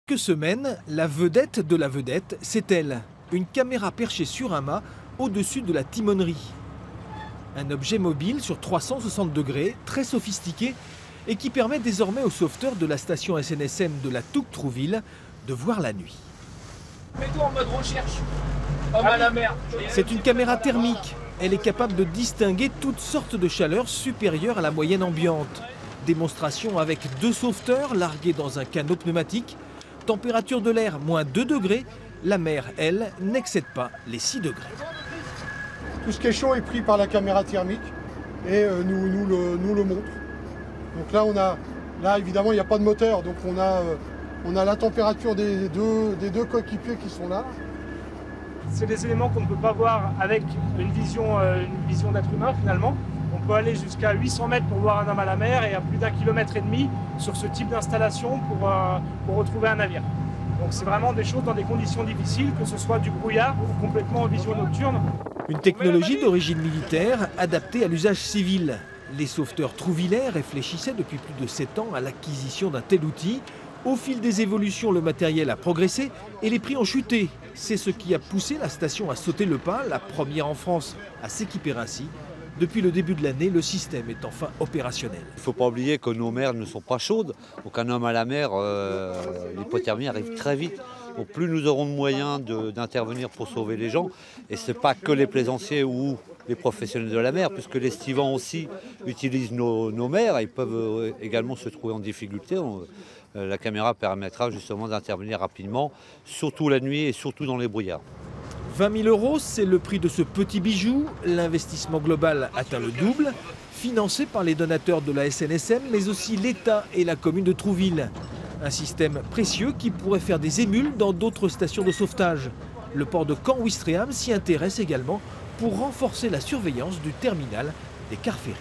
quelques semaines, la vedette de la vedette, c'est elle. Une caméra perchée sur un mât au-dessus de la timonerie. Un objet mobile sur 360 degrés, très sophistiqué, et qui permet désormais aux sauveteurs de la station SNSM de la Touques-Trouville de voir la nuit. Mets-toi en mode recherche, homme à la mer. C'est une caméra thermique. Elle est capable de distinguer toutes sortes de chaleurs supérieures à la moyenne ambiante. Démonstration avec 2 sauveteurs largués dans un canot pneumatique. Température de l'air, moins 2 degrés. La mer, elle, n'excède pas les 6 degrés. Tout ce qui est chaud est pris par la caméra thermique et nous le montre. Donc là, évidemment, il n'y a pas de moteur. Donc on a la température des deux coéquipiers qui sont là. C'est des éléments qu'on ne peut pas voir avec une vision d'être humain finalement. On peut aller jusqu'à 800 mètres pour voir un homme à la mer et à plus d'1,5 km sur ce type d'installation pour retrouver un navire. Donc c'est vraiment des choses dans des conditions difficiles, que ce soit du brouillard ou complètement en vision nocturne. Une technologie d'origine militaire adaptée à l'usage civil. Les sauveteurs trouvillaient réfléchissaient depuis plus de 7 ans à l'acquisition d'un tel outil. Au fil des évolutions, le matériel a progressé et les prix ont chuté. C'est ce qui a poussé la station à sauter le pas, la première en France à s'équiper ainsi. Depuis le début de l'année, le système est enfin opérationnel. Il ne faut pas oublier que nos mers ne sont pas chaudes. Donc un homme à la mer, l'hypothermie arrive très vite. Donc plus nous aurons de moyens d'intervenir pour sauver les gens, et ce n'est pas que les plaisanciers ou les professionnels de la mer, puisque les estivants aussi utilisent nos mers, ils peuvent également se trouver en difficulté. La caméra permettra justement d'intervenir rapidement, surtout la nuit et surtout dans les brouillards. 20 000 €, c'est le prix de ce petit bijou. L'investissement global atteint le double, financé par les donateurs de la SNSM, mais aussi l'État et la commune de Trouville. Un système précieux qui pourrait faire des émules dans d'autres stations de sauvetage. Le port de Caen-Ouistreham s'y intéresse également pour renforcer la surveillance du terminal des cars ferrés.